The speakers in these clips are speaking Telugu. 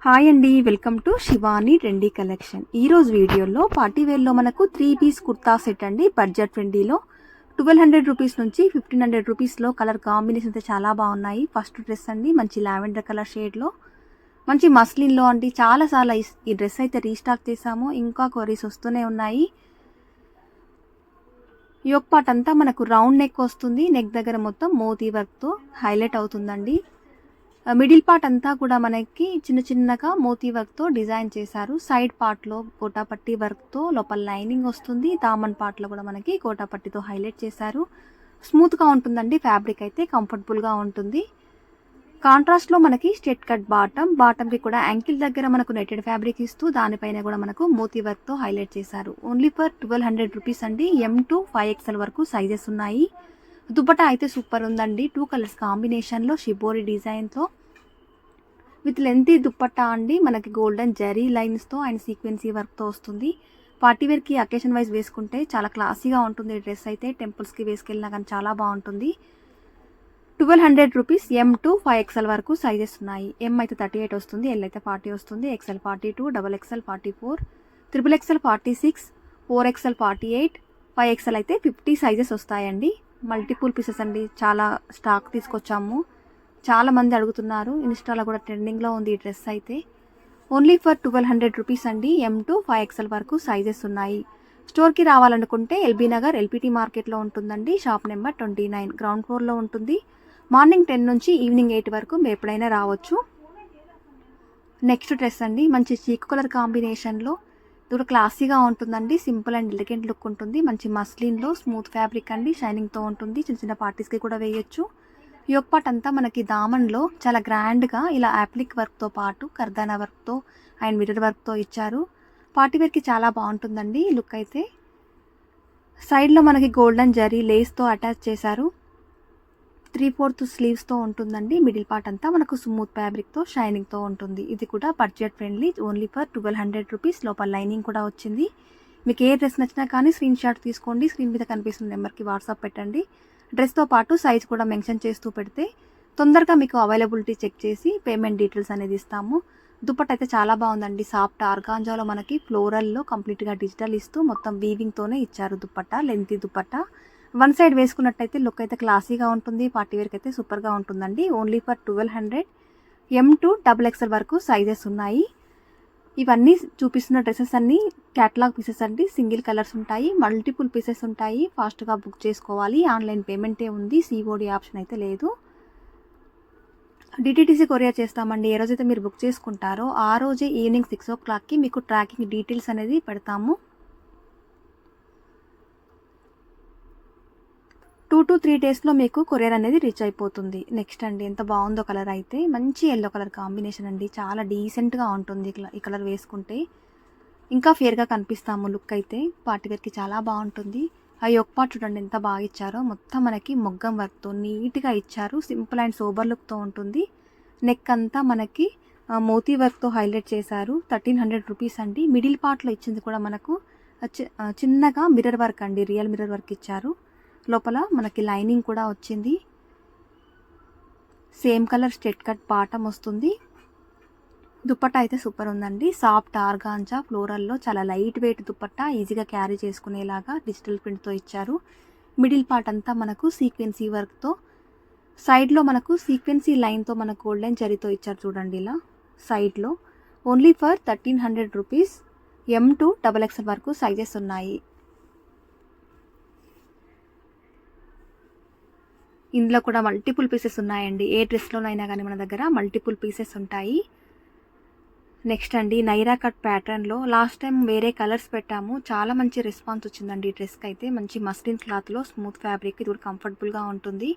హాయ్ అండి, welcome to Shivani trendy collection. ఈరోజు వీడియోలో పార్టీ వేర్లో మనకు 3 పీస్ కుర్తా సెట్ అండి. బడ్జెట్ ట్రెండీలో 1200 రూపీస్ నుంచి 1500 రూపీస్లో కలర్ కాంబినేషన్ అయితే చాలా బాగున్నాయి. ఫస్ట్ డ్రెస్ అండి, మంచి లావెండర్ కలర్ షేడ్లో మంచి మస్లిన్లో అండి. చాలా ఈ డ్రెస్ అయితే రీస్టాక్ చేసాము, ఇంకా క్వరీస్ వస్తూనే ఉన్నాయి. యోక్ పార్ట్ అంతా మనకు రౌండ్ నెక్ వస్తుంది. నెక్ దగ్గర మొత్తం మోతీ వర్క్తో హైలైట్ అవుతుందండి. మిడిల్ పార్ట్ అంతా కూడా మనకి చిన్నగా మోతీ వర్క్తో డిజైన్ చేశారు. సైడ్ పార్ట్లో గోటాపట్టి వర్క్తో లోపల లైనింగ్ వస్తుంది. దామన్ పార్ట్లో కూడా మనకి గోటాపట్టితో హైలైట్ చేశారు. స్మూత్గా ఉంటుందండి, ఫ్యాబ్రిక్ అయితే కంఫర్టబుల్గా ఉంటుంది. కాంట్రాస్ట్లో మనకి స్ట్రెట్ కట్ బాటమ్కి కూడా యాంకిల్ దగ్గర మనకు నెటెడ్ ఫ్యాబ్రిక్ ఇస్తూ దానిపైన కూడా మనకు మోతీ వర్క్తో హైలైట్ చేశారు. ఓన్లీ ఫర్ 1200 రూపీస్ అండి. M to 5XL వరకు సైజెస్ ఉన్నాయి. దుపట్టా అయితే సూపర్ ఉందండి. 2 కలర్స్ కాంబినేషన్లో షిబోరి డిజైన్తో విత్ లెంతీ దుపట్టా అండి. మనకి గోల్డెన్ జరీ లైన్స్తో అండ్ సీక్వెన్సీ వర్క్తో వస్తుంది. పార్టీవేర్కి అకేషన్ వైజ్ వేసుకుంటే చాలా క్లాసీగా ఉంటుంది. డ్రెస్ అయితే టెంపుల్స్కి వేసుకెళ్ళినా కానీ చాలా బాగుంటుంది. 1200 రూపీస్. M to 5XL వరకు సైజెస్ ఉన్నాయి. M అయితే 38 వస్తుంది, L అయితే 40 వస్తుంది, XL 42, XXL 44, XXL 46, 4XL 48, 5XL అయితే 50 సైజెస్ వస్తాయండి. మల్టిపుల్ పీసెస్ అండి, చాలా స్టాక్ తీసుకొచ్చాము. చాలా మంది అడుగుతున్నారు, ఇన్స్టాలో కూడా ట్రెండింగ్లో ఉంది ఈ డ్రెస్ అయితే. ఓన్లీ ఫర్ 1200 రూపీస్ అండి. M to 5XL వరకు సైజెస్ ఉన్నాయి. స్టోర్కి రావాలనుకుంటే ఎల్బీ నగర్ LPT మార్కెట్లో ఉంటుందండి. షాప్ నెంబర్ 29 గ్రౌండ్ ఫ్లోర్లో ఉంటుంది. మార్నింగ్ 10 నుంచి ఈవినింగ్ 8 వరకు మీరు ఎప్పుడైనా రావచ్చు. నెక్స్ట్ డ్రెస్ అండి, మంచి చీకు కలర్ కాంబినేషన్లో ఇది కూడా క్లాసీగా ఉంటుందండి. సింపుల్ అండ్ ఎలిగెంట్ లుక్ ఉంటుంది. మంచి మస్లిన్లో స్మూత్ ఫ్యాబ్రిక్ అండి, షైనింగ్తో ఉంటుంది. చిన్న పార్టీస్కి కూడా వేయచ్చు. యోక్ పార్ట్ అంతా మనకి దామన్లో చాలా గ్రాండ్గా ఇలా యాప్లిక్ వర్క్తో పాటు కర్దానా వర్క్తో అండ్ మిర్రర్ వర్క్తో ఇచ్చారు. పార్టీవేర్కి చాలా బాగుంటుందండి లుక్ అయితే. సైడ్లో మనకి గోల్డెన్ జరీ లేస్తో అటాచ్ చేశారు. 3/4 స్లీవ్స్తో ఉంటుందండి. మిడిల్ పార్ట్ అంతా మనకు స్మూత్ ఫ్యాబ్రిక్తో షైనింగ్తో ఉంటుంది. ఇది కూడా budget friendly. Only for 1200 rupees. లోపల లైనింగ్ కూడా వచ్చింది. మీకు ఏ డ్రెస్ నచ్చినా కానీ స్క్రీన్ షాట్ తీసుకోండి. స్క్రీన్ మీద కనిపిస్తున్న నెంబర్కి వాట్సాప్ పెట్టండి. డ్రెస్తో పాటు సైజ్ కూడా మెన్షన్ చేస్తూ పెడితే తొందరగా మీకు అవైలబిలిటీ చెక్ చేసి పేమెంట్ డీటెయిల్స్ అనేది ఇస్తాము. దుపట్టా అయితే చాలా బాగుందండి. సాఫ్ట్ ఆర్గాంజాలో మనకి ఫ్లోరల్లో కంప్లీట్గా డిజిటల్ ఇస్తూ మొత్తం వీవింగ్తోనే ఇచ్చారు. Dupatta lengthy dupatta. One side వేసుకున్నట్టయితే లుక్ అయితే క్లాసీగా ఉంటుంది. పార్టీవేర్కి అయితే సూపర్గా ఉంటుందండి. Only for 1200. M to XXL వరకు సైజెస్ ఉన్నాయి. ఇవన్నీ చూపిస్తున్న డ్రెస్సెస్ అన్నీ క్యాటలాగ్ పీసెస్ అండి. సింగిల్ కలర్స్ ఉంటాయి, మల్టిపుల్ పీసెస్ ఉంటాయి. ఫాస్ట్గా బుక్ చేసుకోవాలి. ఆన్లైన్ పేమెంటే ఉంది, COD ఆప్షన్ అయితే లేదు. DTTC కొరియర్ చేస్తామండి. ఏ రోజైతే మీరు బుక్ చేసుకుంటారో ఆ రోజే ఈవినింగ్ 6 o'clockకి మీకు ట్రాకింగ్ డీటెయిల్స్ అనేది పెడతాము. 2 to 3 డేస్లో మీకు కొరియర్ అనేది రీచ్ అయిపోతుంది. నెక్స్ట్ అండి, ఎంత బాగుందో కలర్ అయితే. మంచి ఎల్లో కలర్ కాంబినేషన్ అండి. చాలా డీసెంట్గా ఉంటుంది ఈ కలర్ వేసుకుంటే. ఇంకా ఫేర్గా కనిపిస్తాము. లుక్ అయితే పార్టీవేర్కి చాలా బాగుంటుంది. ఆ యోక్ పార్ట్ చూడండి ఎంత బాగా ఇచ్చారో. మొత్తం మనకి మొగ్గం వర్క్తో నీట్గా ఇచ్చారు. సింపుల్ అండ్ సోబర్ లుక్తో ఉంటుంది. నెక్ అంతా మనకి మోతీ వర్క్తో హైలైట్ చేశారు. 1300 రూపీస్ అండి. మిడిల్ పార్ట్లో ఇచ్చింది కూడా మనకు చిన్నగా మిర్రర్ వర్క్ అండి, రియల్ మిర్రర్ వర్క్ ఇచ్చారు. లోపల మనకి లైనింగ్ కూడా వచ్చింది. Same colour straight cut bottom వస్తుంది. దుపట్టా అయితే సూపర్ ఉందండి. సాఫ్ట్ ఆర్గాంజా ఫ్లోరల్లో చాలా లైట్ వెయిట్ దుపట్టా, ఈజీగా క్యారీ చేసుకునేలాగా డిజిటల్ ప్రింట్తో ఇచ్చారు. మిడిల్ పార్ట్ అంతా మనకు సీక్వెన్సీ వర్క్తో, సైడ్లో మనకు సీక్వెన్సీ లైన్తో మనకు గోల్డెన్ జరీతో ఇచ్చారు చూడండి ఇలా సైడ్లో. Only for 1300 rupees. M to XXL వరకు సైజెస్ ఉన్నాయి. ఇందులో కూడా మల్టిపుల్ పీసెస్ ఉన్నాయండి. ఏ డ్రెస్లోనైనా కానీ మన దగ్గర మల్టిపుల్ పీసెస్ ఉంటాయి. నెక్స్ట్ అండి, నైరా కట్ ప్యాటర్న్లో లాస్ట్ టైం వేరే కలర్స్ పెట్టాము. చాలా మంచి రెస్పాన్స్ వచ్చిందండి ఈ డ్రెస్కి అయితే. మంచి మస్లిన్ క్లాత్లో స్మూత్ ఫ్యాబ్రిక్, ఇది కూడా కంఫర్టబుల్గా ఉంటుంది.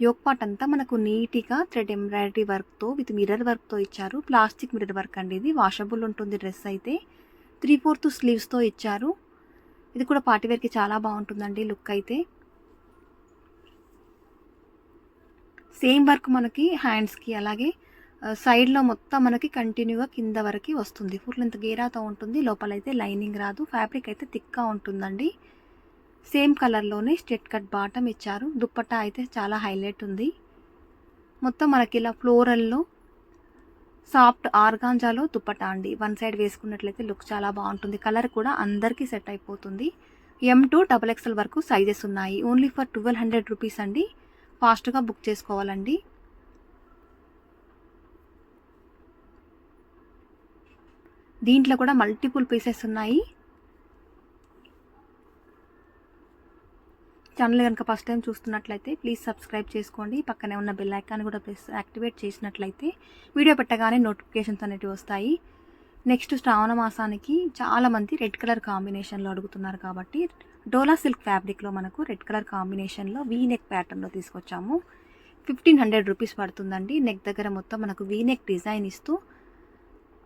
యోక్ పార్ట్ అంతా మనకు నీట్గా థ్రెడ్ ఎంబ్రాయిడరీ వర్క్తో విత్ మిర్రర్ వర్క్తో ఇచ్చారు. ప్లాస్టిక్ మిర్రర్ వర్క్ అండి, ఇది వాషబుల్ ఉంటుంది. డ్రెస్ అయితే 3/4 స్లీవ్స్తో ఇచ్చారు. ఇది కూడా పార్టీవేర్కి చాలా బాగుంటుందండి లుక్ అయితే. సేమ్ వర్క్ మనకి హ్యాండ్స్కి, అలాగే సైడ్లో మొత్తం మనకి కంటిన్యూగా కింద వరకు వస్తుంది. ఫుల్ లెంత్ గేరాతో ఉంటుంది. లోపలైతే లైనింగ్ రాదు. ఫ్యాబ్రిక్ అయితే థిక్గా ఉంటుందండి. సేమ్ కలర్లోనే స్ట్రెట్ కట్ బాటమ్ ఇచ్చారు. దుపట్టా అయితే చాలా హైలైట్ ఉంది. మొత్తం మనకి ఇలా ఫ్లోరల్లో సాఫ్ట్ ఆర్గాంజాలో దుపట్టా అండి. వన్ సైడ్ వేసుకున్నట్లయితే లుక్ చాలా బాగుంటుంది. కలర్ కూడా అందరికీ సెట్ అయిపోతుంది. M2 XXL వరకు సైజెస్ ఉన్నాయి. ఓన్లీ ఫర్ 1200 రూపీస్ అండి. ఫాస్ట్గా బుక్ చేసుకోవాలండి. దీంట్లో కూడా మల్టిపుల్ పీసెస్ ఉన్నాయి. ఛానల్ కనుక ఫస్ట్ టైం చూస్తున్నట్లయితే ప్లీజ్ సబ్స్క్రైబ్ చేసుకోండి. పక్కనే ఉన్న బెల్ ఐకాన్ కూడా యాక్టివేట్ చేసినట్లయితే వీడియో పెట్టగానే నోటిఫికేషన్స్ అనేవి వస్తాయి. నెక్స్ట్ శ్రావణ మాసానికి చాలామంది రెడ్ కలర్ కాంబినేషన్లో అడుగుతున్నారు కాబట్టి డోలా సిల్క్ ఫ్యాబ్రిక్లో మనకు రెడ్ కలర్ కాంబినేషన్లో వీ నెక్ ప్యాటర్న్లో తీసుకొచ్చాము. 1500 రూపీస్ పడుతుందండి. నెక్ దగ్గర మొత్తం మనకు వీ నెక్ డిజైన్ ఇస్తూ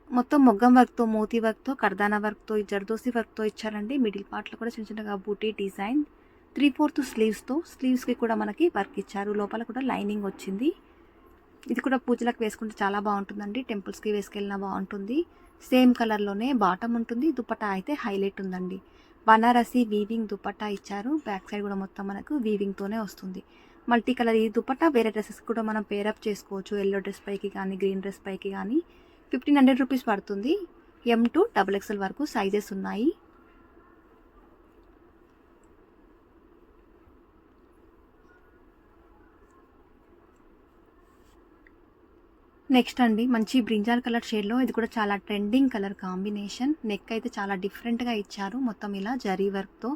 మొత్తం మొగ్గం వర్క్తో, మోతీ వర్క్తో, కర్దానా వర్క్తో, జర్దోసి వర్క్తో ఇచ్చారండి. మిడిల్ పార్ట్లో కూడా చిన్న చిన్నగా బూటీ డిజైన్, 3/4 స్లీవ్స్తో, స్లీవ్స్కి కూడా మనకి వర్క్ ఇచ్చారు. లోపల కూడా లైనింగ్ వచ్చింది. ఇది కూడా పూజలకు వేసుకుంటే చాలా బాగుంటుందండి. టెంపుల్స్కి వేసుకెళ్ళినా బాగుంటుంది. సేమ్ కలర్లోనే బాటమ్ ఉంటుంది. దుపట్టా అయితే హైలైట్ ఉందండి. బనారసి వీవింగ్ దుపట్టా ఇచ్చారు. బ్యాక్ సైడ్ కూడా మొత్తం మనకు వీవింగ్తోనే వస్తుంది. మల్టీ కలర్ ఈ దుపట్టా వేరే డ్రెస్సెస్ కూడా మనం పేరప్ చేసుకోవచ్చు. ఎల్లో డ్రెస్ పైకి కానీ, గ్రీన్ డ్రెస్ పైకి కానీ. 1500 రూపీస్ పడుతుంది. M2 XXL వరకు సైజెస్ ఉన్నాయి. నెక్స్ట్ అండి మంచి బ్రింజాల్ కలర్ షేడ్లో, ఇది కూడా చాలా ట్రెండింగ్ కలర్ కాంబినేషన్. నెక్ అయితే చాలా డిఫరెంట్గా ఇచ్చారు. మొత్తం ఇలా జరీ వర్క్తో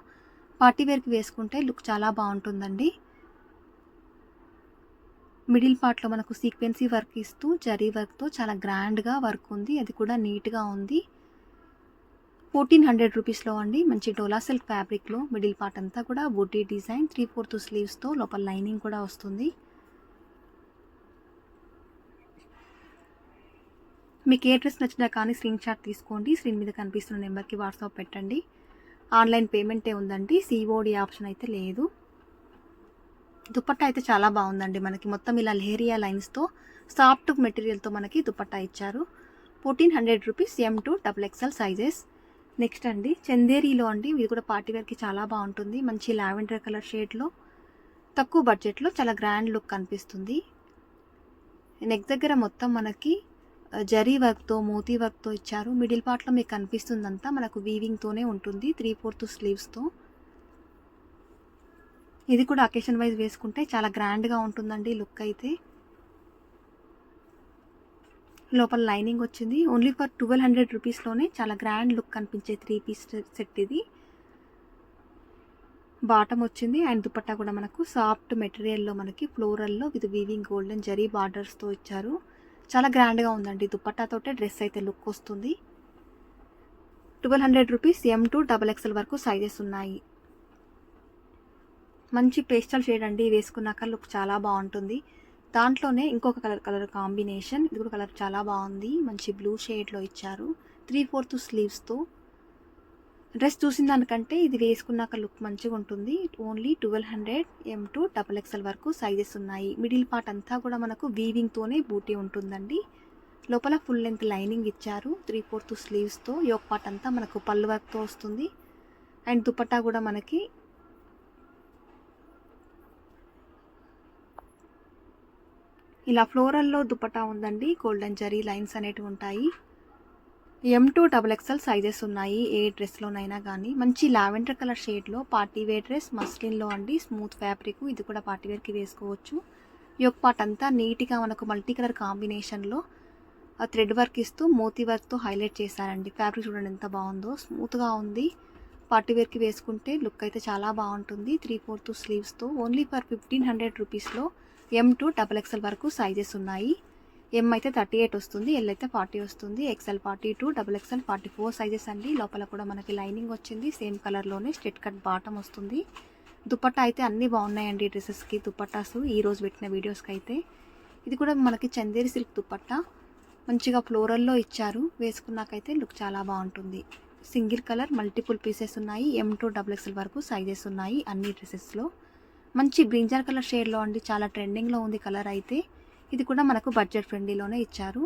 పార్టీ వేర్కి వేసుకుంటే లుక్ చాలా బాగుంటుందండి. మిడిల్ పార్ట్లో మనకు సీక్వెన్సీ వర్క్ ఇస్తూ జరీ వర్క్తో చాలా గ్రాండ్గా వర్క్ ఉంది. అది కూడా నీట్గా ఉంది. 1400 రూపీస్లో అండి. మంచి డోలా సిల్క్ ఫ్యాబ్రిక్లో మిడిల్ పార్ట్ అంతా కూడా బూటీ డిజైన్, 3/4 స్లీవ్స్తో లోపల లైనింగ్ కూడా వస్తుంది. మీకు ఏ డ్రెస్ నచ్చినా కానీ స్క్రీన్ షాట్ తీసుకోండి. స్క్రీన్ మీద కనిపిస్తున్న నెంబర్కి వాట్సాప్ పెట్టండి. ఆన్లైన్ పేమెంటే ఉందండి. COD ఆప్షన్ అయితే లేదు. దుపట్టా అయితే చాలా బాగుందండి. మనకి మొత్తం ఇలా లెహరియా లైన్స్తో సాఫ్ట్ మెటీరియల్తో మనకి దుపట్టా ఇచ్చారు. 1400 rupees. M2 XXL sizes. Next అండి చందేరీలో అండి. ఇది కూడా పార్టీ వేర్కి చాలా బాగుంటుంది. మంచి లావెండర్ కలర్ షేడ్లో తక్కువ బడ్జెట్లో చాలా గ్రాండ్ లుక్ కనిపిస్తుంది. నెక్ దగ్గర మొత్తం మనకి జరీ వర్క్తో, మోతీ వర్క్తో ఇచ్చారు. మిడిల్ పార్ట్లో మీకు కనిపిస్తుందంతా మనకు వీవింగ్తోనే ఉంటుంది. 3/4 స్లీవ్స్తో. ఇది కూడా అకేషన్ వైజ్ వేసుకుంటే చాలా గ్రాండ్గా ఉంటుందండి లుక్ అయితే. లోపల లైనింగ్ వచ్చింది. ఓన్లీ ఫర్ 1200 రూపీస్లోనే చాలా గ్రాండ్ లుక్ కనిపించే 3 పీస్ సెట్ ఇది. బాటమ్ వచ్చింది అండ్ దుపట్టా కూడా మనకు సాఫ్ట్ మెటీరియల్లో మనకి ఫ్లోరల్లో విత్ వీవింగ్ గోల్డెన్ జరీ బార్డర్స్తో ఇచ్చారు. చాలా గ్రాండ్గా ఉందండి. దుపట్టాతోటే డ్రెస్ అయితే లుక్ వస్తుంది. 1200 రూపీస్. M2 XXL వరకు సైజెస్ ఉన్నాయి. మంచి పేస్టల్ షేడ్ అండి. వేసుకున్నాక లుక్ చాలా బాగుంటుంది. దాంట్లోనే ఇంకొక కలర్ కాంబినేషన్. ఇది కూడా కలర్ చాలా బాగుంది. మంచి బ్లూ షేడ్లో ఇచ్చారు. 3/4 స్లీవ్స్తో. డ్రెస్ చూసిన దానికంటే ఇది వేసుకున్నాక లుక్ మంచిగా ఉంటుంది. ఓన్లీ 1200. M2 XXL వరకు సైజెస్ ఉన్నాయి. మిడిల్ పార్ట్ అంతా కూడా మనకు వీవింగ్తోనే బూటీ ఉంటుందండి. లోపల ఫుల్ లెంత్ లైనింగ్ ఇచ్చారు. 3/4 స్లీవ్స్తో. యోక్ పార్ట్ అంతా మనకు పళ్ళు వర్క్తో వస్తుంది. అండ్ దుపట్టా కూడా మనకి ఇలా ఫ్లోరల్లో దుపట్టా ఉందండి. గోల్డెన్ జరీ లైన్స్ అనేటివి ఉంటాయి. M2 XXL సైజెస్ ఉన్నాయి. ఏ డ్రెస్లోనైనా కానీ. మంచి లావెండర్ కలర్ షేడ్లో పార్టీ వేర్ డ్రెస్ మస్లిన్లో అండి. Smooth fabric. ఇది కూడా పార్టీ వేర్కి వేసుకోవచ్చు. యోక్ పార్ట్ అంతా నీట్గా మనకు మల్టీ కలర్ కాంబినేషన్లో థ్రెడ్ వర్క్ ఇస్తూ మోతీ వర్క్తో హైలైట్ చేశారండి. ఫ్యాబ్రిక్ చూడండి ఎంత బాగుందో. స్మూత్గా ఉంది. పార్టీ వేర్కి వేసుకుంటే లుక్ అయితే చాలా బాగుంటుంది. 3/4 స్లీవ్స్తో. ఓన్లీ ఫర్ 1500 రూపీస్లో M2 XXL వరకు సైజెస్ ఉన్నాయి. M అయితే 38 వస్తుంది. L అయితే 40 వస్తుంది. XL 42, XXL 44 సైజెస్ అండి. లోపల కూడా మనకి లైనింగ్ వచ్చింది. సేమ్ కలర్లోనే స్ట్రెట్ కట్ బాటమ్ వస్తుంది. దుపట్టా అయితే అన్నీ బాగున్నాయండి. డ్రెస్సెస్కి దుపట్టాసు ఈరోజు పెట్టిన వీడియోస్కి అయితే. ఇది కూడా మనకి చందేరి సిల్క్ దుపట్టా. మంచిగా ఫ్లోరల్లో ఇచ్చారు. వేసుకున్నాకైతే లుక్ చాలా బాగుంటుంది. సింగిల్ కలర్ మల్టిపుల్ పీసెస్ ఉన్నాయి. M2 XXL వరకు సైజెస్ ఉన్నాయి అన్ని డ్రెస్సెస్లో. మంచి బ్రింజాల్ కలర్ షేడ్లో అండి. చాలా ట్రెండింగ్లో ఉంది కలర్ అయితే. ఇది కూడా మనకు బడ్జెట్ ఫ్రెండ్లీలోనే ఇచ్చారు.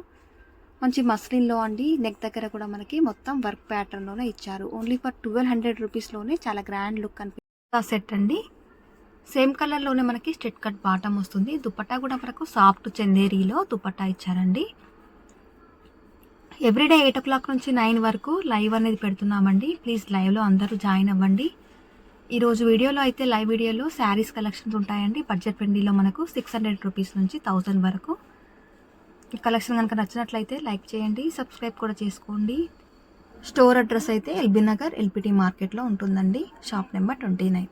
మంచి మస్లిన్లో అండి. నెక్ దగ్గర కూడా మనకి మొత్తం వర్క్ ప్యాటర్న్లోనే ఇచ్చారు. ఓన్లీ ఫర్ 1200 రూపీస్లోనే చాలా గ్రాండ్ లుక్ కనిపిస్తుంది సెట్ అండి. సేమ్ కలర్లోనే మనకి స్ట్రెట్ కట్ బాటమ్ వస్తుంది. దుపట్టా కూడా మనకు సాఫ్ట్ చందేరీలో దుపట్టా ఇచ్చారండి. ఎవ్రీడే 8 నుంచి 9 వరకు లైవ్ అనేది పెడుతున్నామండి. ప్లీజ్ లైవ్లో అందరూ జాయిన్ అవ్వండి. ఈరోజు వీడియోలో అయితే లైవ్ వీడియోలో శారీస్ కలెక్షన్స్ ఉంటాయండి. బడ్జెట్ ఫ్రెండ్లీలో మనకు 600 రూపీస్ నుంచి 1000 వరకు. ఈ కలెక్షన్ కనుక నచ్చినట్లయితే లైక్ చేయండి, సబ్స్క్రైబ్ కూడా చేసుకోండి. స్టోర్ అడ్రస్ అయితే ఎల్బీ నగర్ ఎల్పిటి మార్కెట్లో ఉంటుందండి. Shop number 29.